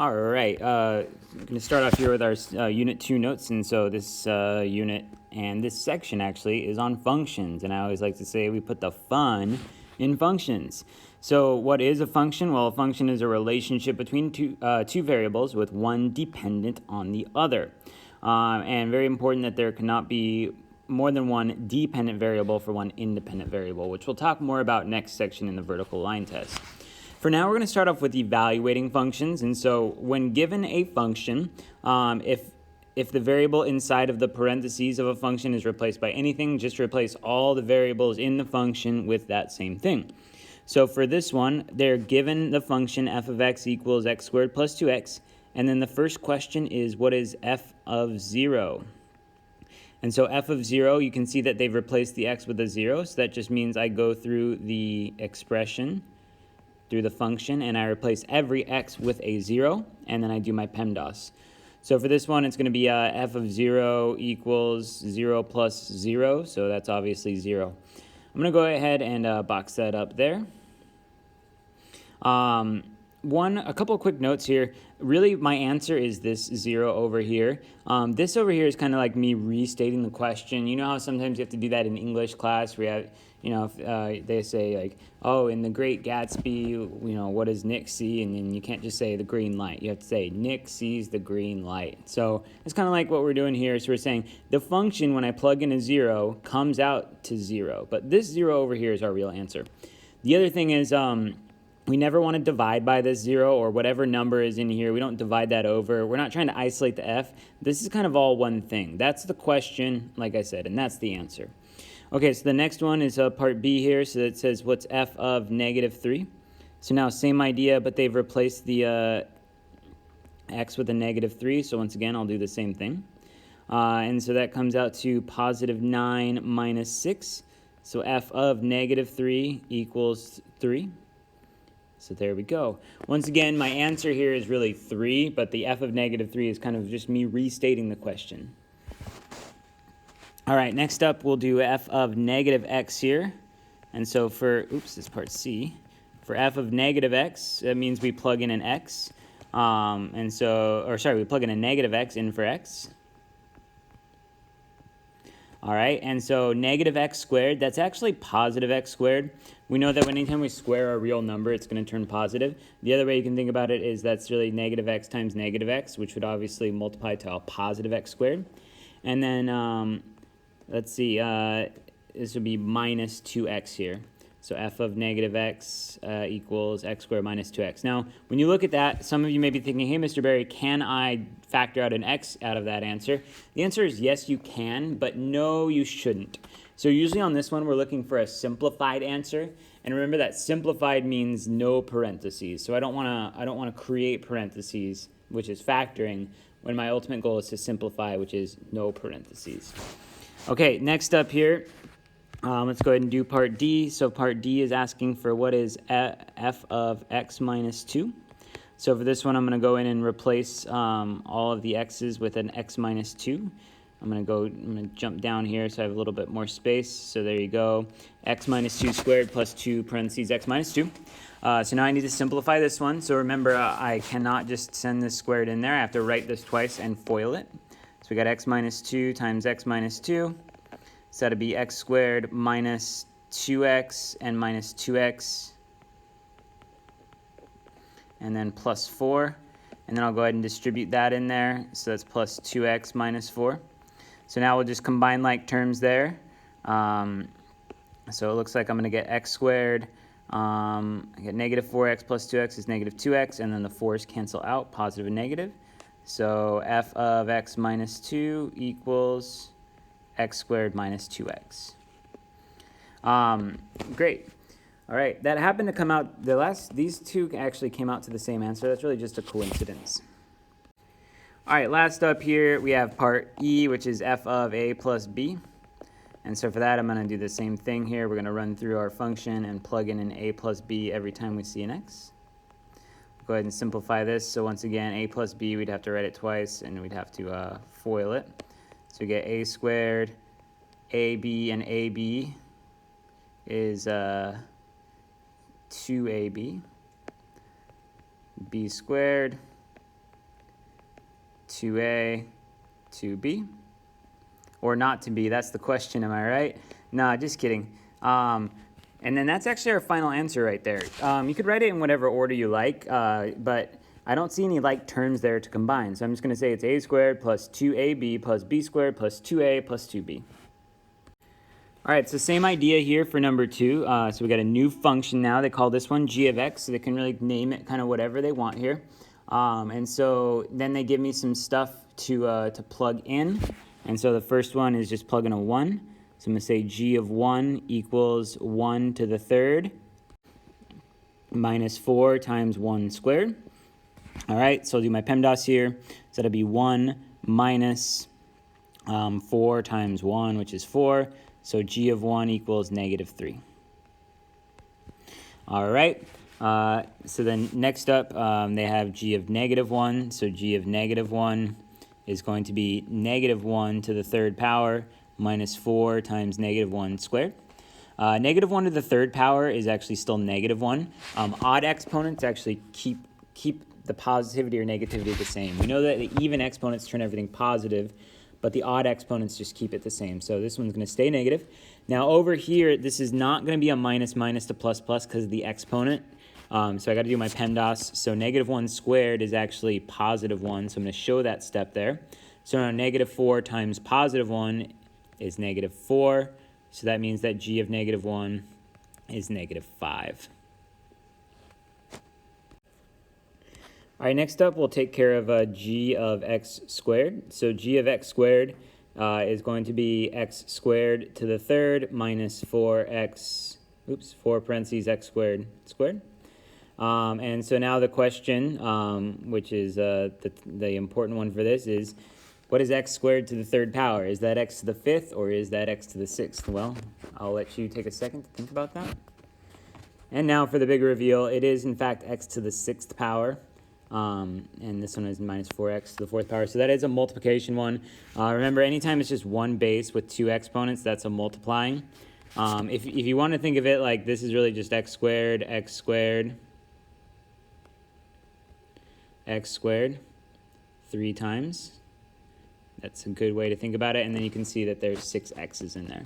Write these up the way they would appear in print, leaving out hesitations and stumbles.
All right, I'm going to start off here with our Unit 2 notes, and so this unit and this section actually is on functions, and I always like to say we put the fun in functions. So what is a function? Well, a function is a relationship between two variables with one dependent on the other, and very important that there cannot be more than one dependent variable for one independent variable, which we'll talk more about next section in the vertical line test. For now, we're going to start off with evaluating functions. And so when given a function, if the variable inside of the parentheses of a function is replaced by anything, just replace all the variables in the function with that same thing. So for this one, they're given the function f of x equals x squared plus 2x. And then the first question is, what is f of 0? And so f of 0, you can see that they've replaced the x with a 0. So that just means I go through the expression, through the function, and I replace every x with a 0, and then I do my PEMDAS. So for this one, it's going to be f of 0 equals 0 plus 0, so that's obviously 0. I'm going to go ahead and box that up there. A couple of quick notes here. Really, my answer is this 0 over here. This over here is kind of like me restating the question. You know how sometimes you have to do that in English class, where you have, if they say like, oh, in The Great Gatsby, what does Nick see? And then you can't just say the green light. You have to say Nick sees the green light. So it's kind of like what we're doing here. So we're saying the function, when I plug in a 0, comes out to 0. But this 0 over here is our real answer. The other thing is, we never want to divide by this 0 or whatever number is in here. We don't divide that over. We're not trying to isolate the f. This is kind of all one thing. That's the question, like I said, and that's the answer. Okay, so the next one is part B here. So it says, what's f of negative 3? So now same idea, but they've replaced the x with a negative 3. So once again, I'll do the same thing. And so that comes out to positive 9 minus 6. So f of negative 3 equals 3. So there we go. Once again, my answer here is really 3, but the f of negative 3 is kind of just me restating the question. All right, next up we'll do f of negative x here. And so for, this is part C. For f of negative x, that means we plug in an x. We plug in a negative x in for x. All right, and so negative x squared, that's actually positive x squared. We know that anytime we square a real number, it's going to turn positive. The other way you can think about it is that's really negative x times negative x, which would obviously multiply to a positive x squared. And then, let's see, this would be minus 2x here. So f of negative x equals x squared minus 2x. Now, when you look at that, some of you may be thinking, hey, Mr. Berry, can I factor out an x out of that answer? The answer is yes, you can, but no, you shouldn't. So usually on this one, we're looking for a simplified answer. And remember that simplified means no parentheses. So I don't want to create parentheses, which is factoring, when my ultimate goal is to simplify, which is no parentheses. Okay, next up here, let's go ahead and do part D. So part D is asking for what is f of x minus 2. So for this one, I'm going to go in and replace all of the x's with an x minus 2. I'm going to jump down here so I have a little bit more space. So there you go. X minus 2 squared plus 2 parentheses x minus 2. So now I need to simplify this one. So remember, I cannot just send this squared in there. I have to write this twice and FOIL it. So we got x minus 2 times x minus 2. So that'd be x squared minus 2x and minus 2x. And then plus 4. And then I'll go ahead and distribute that in there. So that's plus 2x minus 4. So now we'll just combine like terms there. So it looks like I'm going to get x squared. I get negative 4x plus 2x is negative 2x. And then the 4's cancel out, positive and negative. So f of x minus 2 equals x squared minus 2x. Great. All right, that happened to come out, these two actually came out to the same answer. That's really just a coincidence. All right, last up here, we have part E, which is f of a plus b. And so for that, I'm going to do the same thing here. We're going to run through our function and plug in an a plus b every time we see an x. Go ahead and simplify this. So once again, a plus b, we'd have to write it twice, and we'd have to FOIL it. So we get a squared, ab, and ab is 2ab. B squared 2a, 2b. Or not to be, that's the question, am I right? No, just kidding. And then that's actually our final answer right there. You could write it in whatever order you like, but I don't see any like terms there to combine. So I'm just going to say it's a squared plus 2ab plus b squared plus 2a plus 2b. All right, so same idea here for number 2. So we got a new function now. They call this one g of x, so they can really name it kind of whatever they want here. And so then they give me some stuff to plug in. And so the first one is just plug in a 1. So I'm going to say g of 1 equals 1 to the third minus 4 times 1 squared. All right, so I'll do my PEMDAS here. So that'll be 1 minus 4 times 1, which is 4. So g of 1 equals negative 3. All right, so then next up, they have g of negative 1. So g of negative 1 is going to be negative 1 to the third power minus 4 times negative 1 squared. Negative 1 to the third power is actually still negative 1. Odd exponents actually keep the positivity or negativity the same. We know that the even exponents turn everything positive, but the odd exponents just keep it the same. So this one's going to stay negative. Now over here, this is not going to be a minus to plus because of the exponent. So I got to do my PEMDAS. So negative 1 squared is actually positive 1. So I'm going to show that step there. So now negative 4 times positive 1 is negative 4. So that means that g of negative 1 is negative 5. All right, next up, we'll take care of g of x squared. So g of x squared is going to be x squared to the third minus 4 parentheses x squared squared. And so now the question, which is the important one for this, is what is x squared to the third power? Is that x to the fifth or is that x to the sixth? Well, I'll let you take a second to think about that. And now for the big reveal, it is in fact x to the sixth power. And this one is minus 4x to the fourth power. So that is a multiplication one. Remember, anytime it's just one base with 2 exponents, that's a multiplying. If you want to think of it like this is really just x squared, 3 times. That's a good way to think about it. And then you can see that there's 6 x's in there.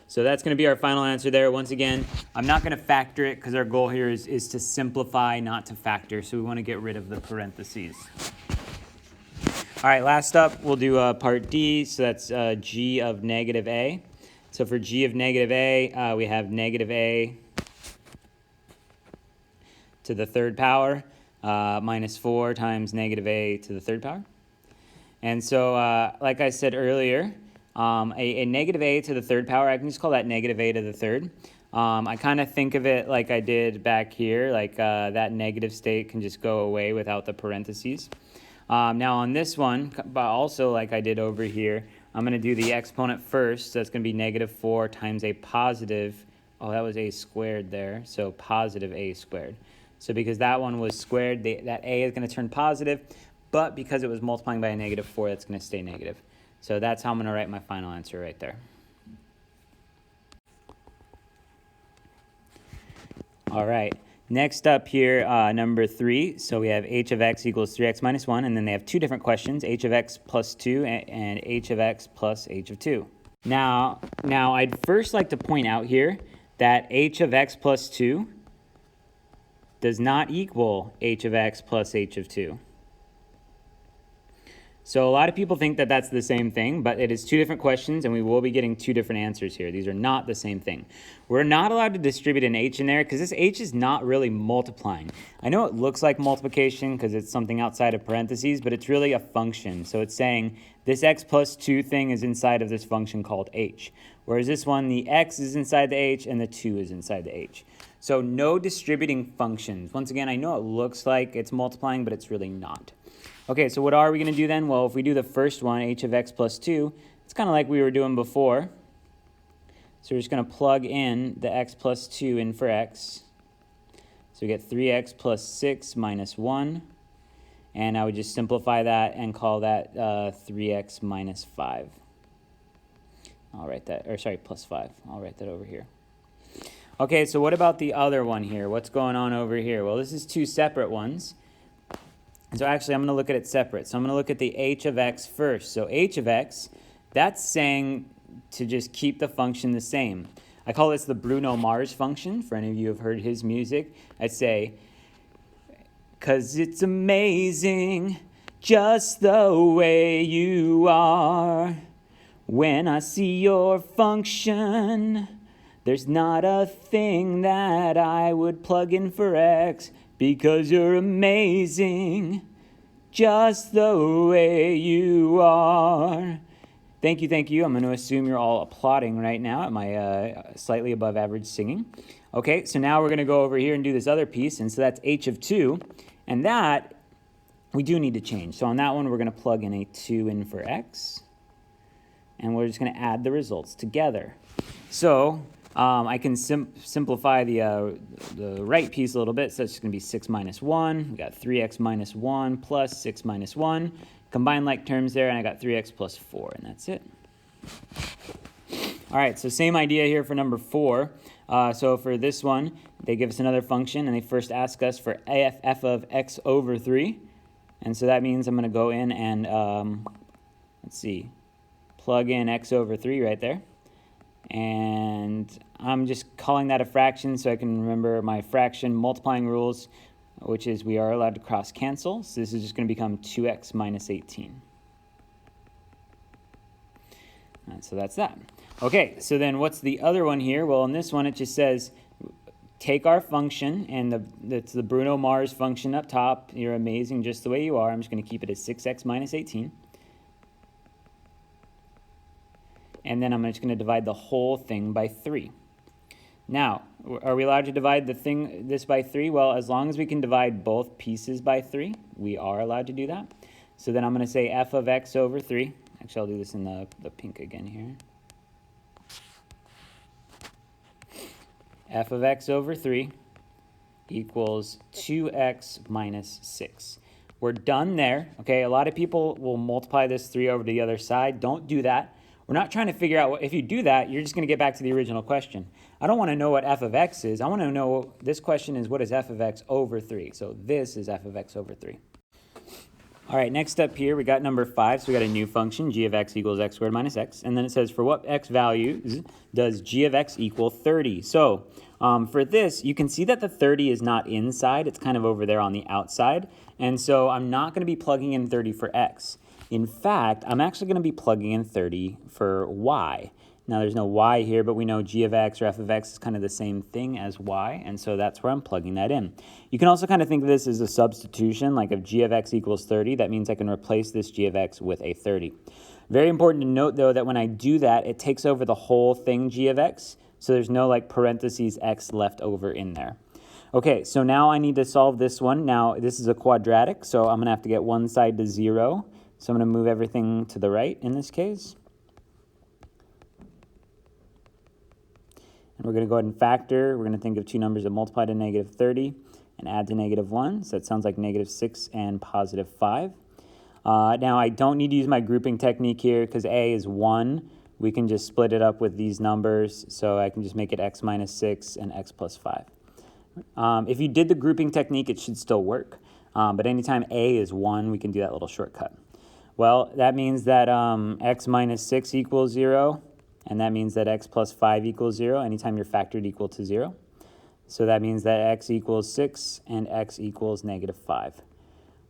So that's going to be our final answer there. Once again, I'm not going to factor it because our goal here is to simplify, not to factor. So we want to get rid of the parentheses. All right, last up, we'll do part D. So that's g of negative a. So for g of negative a, we have negative a to the third power minus 4 times negative a to the third power. And so, like I said earlier, a negative a to the third power, I can just call that negative a to the third. I kind of think of it like I did back here, like that negative state can just go away without the parentheses. Now on this one, but also like I did over here, I'm going to do the exponent first. So that's going to be negative 4 times a positive, oh, that was a squared there, so positive a squared. So because that one was squared, that a is going to turn positive, but because it was multiplying by a negative 4, that's going to stay negative. So that's how I'm going to write my final answer right there. All right, next up here, number 3. So we have h of x equals 3x minus 1, and then they have 2 different questions, h of x plus 2 and h of x plus h of 2. Now I'd first like to point out here that h of x plus 2 does not equal h of x plus h of 2. So a lot of people think that that's the same thing, but it is 2 different questions, and we will be getting 2 different answers here. These are not the same thing. We're not allowed to distribute an h in there because this h is not really multiplying. I know it looks like multiplication because it's something outside of parentheses, but it's really a function. So it's saying this x plus 2 thing is inside of this function called h, whereas this one, the x is inside the h and the 2 is inside the h. So no distributing functions. Once again, I know it looks like it's multiplying, but it's really not. Okay, so what are we going to do then? Well, if we do the first one, h of x plus 2, it's kind of like we were doing before. So we're just going to plug in the x plus 2 in for x. So we get 3x plus 6 minus 1. And I would just simplify that and call that 3x minus 5. I'll write that, or sorry, plus 5. I'll write that over here. Okay, so what about the other one here? What's going on over here? Well, this is 2 separate ones. So actually, I'm going to look at it separate. So I'm going to look at the h of x first. So h of x, that's saying to just keep the function the same. I call this the Bruno Mars function. For any of you who have heard his music, I'd say, 'cause it's amazing just the way you are. When I see your function, there's not a thing that I would plug in for x, because you're amazing just the way you are. Thank you, thank you. I'm going to assume you're all applauding right now at my slightly above average singing. Okay, so now we're going to go over here and do this other piece, and so that's h of 2, and that we do need to change. So on that one, we're going to plug in a 2 in for x, and we're just going to add the results together. So I can simplify the right piece a little bit, so it's going to be 6 minus 1. We got 3x minus 1 plus 6 minus 1. Combine like terms there, and I got 3x plus 4, and that's it. All right, so same idea here for number 4. So for this one, they give us another function, and they first ask us for f of x over 3. And so that means I'm going to go in and, let's see, plug in x over 3 right there. And I'm just calling that a fraction so I can remember my fraction multiplying rules, which is we are allowed to cross cancel. So this is just going to become 2x minus 18. And so that's that. Okay, so then what's the other one here? Well, in this one it just says take our function, and it's the Bruno Mars function up top. You're amazing just the way you are. I'm just going to keep it as 6x minus 18. And then I'm just going to divide the whole thing by 3. Now, are we allowed to divide this by 3? Well, as long as we can divide both pieces by 3, we are allowed to do that. So then I'm going to say f of x over 3. Actually, I'll do this in the pink again here. F of x over 3 equals 2x minus 6. We're done there. Okay, a lot of people will multiply this 3 over to the other side. Don't do that. We're not trying to figure out if you do that, you're just going to get back to the original question. I don't want to know what f of x is. I want to know, this question is, what is f of x over 3? So this is f of x over 3. All right, next up here, we got number 5. So we got a new function, g of x equals x squared minus x. And then it says, for what x values does g of x equal 30? So for this, you can see that the 30 is not inside. It's kind of over there on the outside. And so I'm not going to be plugging in 30 for x. In fact, I'm actually going to be plugging in 30 for y. Now, there's no y here, but we know g of x or f of x is kind of the same thing as y, and so that's where I'm plugging that in. You can also kind of think of this as a substitution, like if g of x equals 30, that means I can replace this g of x with a 30. Very important to note, though, that when I do that, it takes over the whole thing g of x, so there's no like parentheses x left over in there. Okay, so now I need to solve this one. Now, this is a quadratic, so I'm going to have to get one side to 0. So I'm going to move everything to the right in this case. And we're going to go ahead and factor. We're going to think of two numbers that multiply to negative 30 and add to negative 1. So that sounds like negative 6 and positive 5. Now, I don't need to use my grouping technique here because a is 1. We can just split it up with these numbers. So I can just make it x minus 6 and x plus 5. If you did the grouping technique, it should still work. But anytime a is 1, we can do that little shortcut. Well, that means that x minus 6 equals 0, and that means that x plus 5 equals 0 anytime you're factored equal to 0. So that means that x equals 6 and x equals negative 5.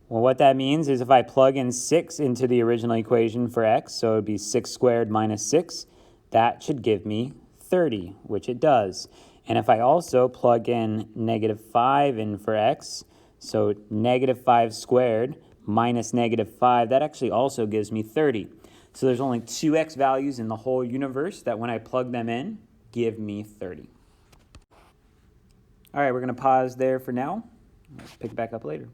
Well, what that means is if I plug in 6 into the original equation for x, so it would be 6 squared minus 6, that should give me 30, which it does. And if I also plug in negative 5 in for x, so negative 5 squared minus negative 5, that actually also gives me 30. So there's only 2 x values in the whole universe that when I plug them in, give me 30. All right, we're going to pause there for now. Let's pick it back up later.